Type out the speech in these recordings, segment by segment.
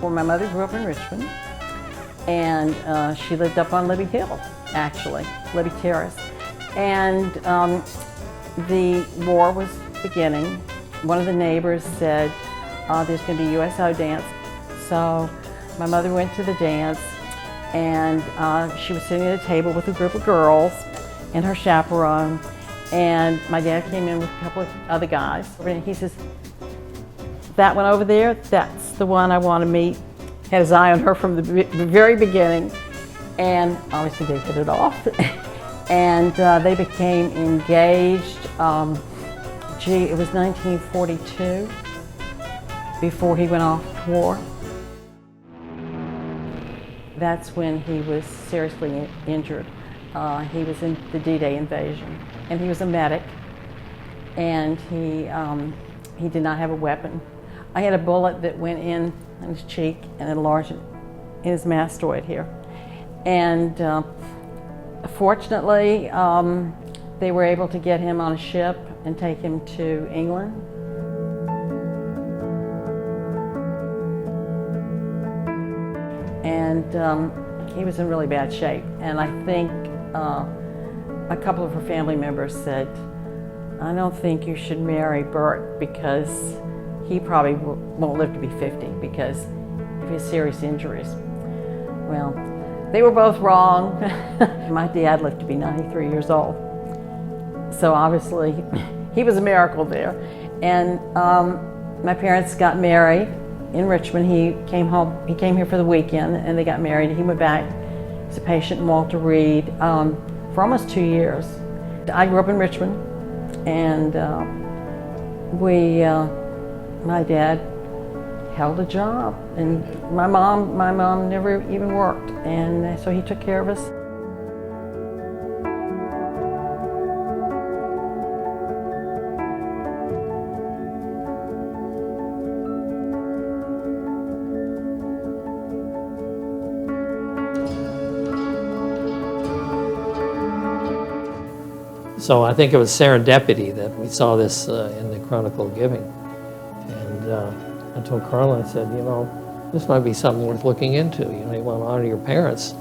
Well, my mother grew up in Richmond, and she lived up on Libby Hill, actually, Libby Terrace. And the war was beginning. One of the neighbors said, there's going to be a USO dance. So my mother went to the dance, and she was sitting at a table with a group of girls and her chaperone, and my dad came in with a couple of other guys. And he says, that one over there, that's the one I want to meet. Had his eye on her from the very beginning, and obviously they hit it off. And they became engaged. It was 1942 before he went off to war. That's when he was seriously injured. He was in the D-Day invasion, and he was a medic, and he did not have a weapon. I had a bullet that went in his cheek and enlarged in his mastoid here. And fortunately, they were able to get him on a ship and take him to England. And he was in really bad shape. And I think a couple of her family members said, I don't think you should marry Bert because he probably won't live to be 50 because of his serious injuries. Well, they were both wrong. My dad lived to be 93 years old. So obviously, he was a miracle there. And my parents got married in Richmond. He came here for the weekend, and they got married. He went back as a patient in Walter Reed for almost 2 years. I grew up in Richmond, and my dad held a job, and my mom never even worked, and so he took care of us. So I think it was serendipity that we saw this in the Chronicle of Giving. And I told Carlyn, I said, this might be something worth looking into. You want to honor your parents.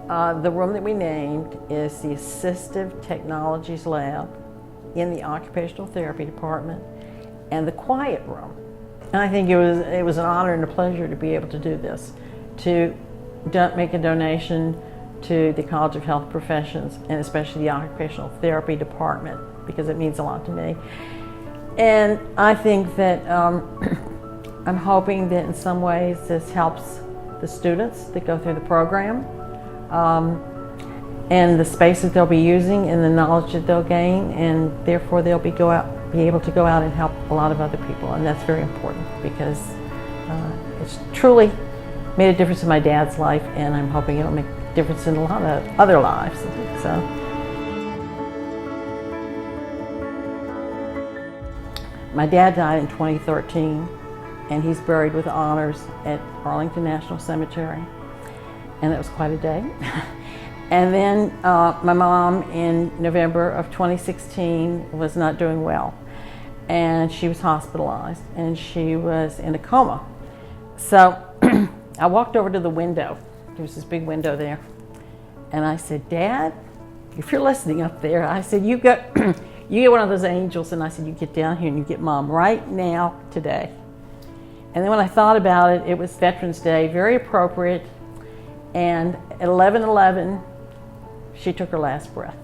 The room that we named is the Assistive Technologies Lab in the Occupational Therapy Department and the Quiet Room. And I think it was an honor and a pleasure to be able to do this, to make a donation to the College of Health Professions and especially the Occupational Therapy Department, because it means a lot to me. And I think that I'm hoping that in some ways this helps the students that go through the program and the space that they'll be using and the knowledge that they'll gain, and therefore they'll be able to go out and help a lot of other people, and that's very important because it's truly made a difference in my dad's life, and I'm hoping it'll make a difference in a lot of other lives. So. My dad died in 2013, and he's buried with honors at Arlington National Cemetery, and it was quite a day. And then my mom in November of 2016 was not doing well, and she was hospitalized, and she was in a coma. So I walked over to the window. There was this big window there, and I said, Dad, if you're listening up there, I said, you get one of those angels, and I said, you get down here and you get Mom right now, today. And then when I thought about it, it was Veterans Day, very appropriate, and at 11:11, she took her last breath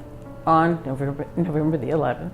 on November the 11th.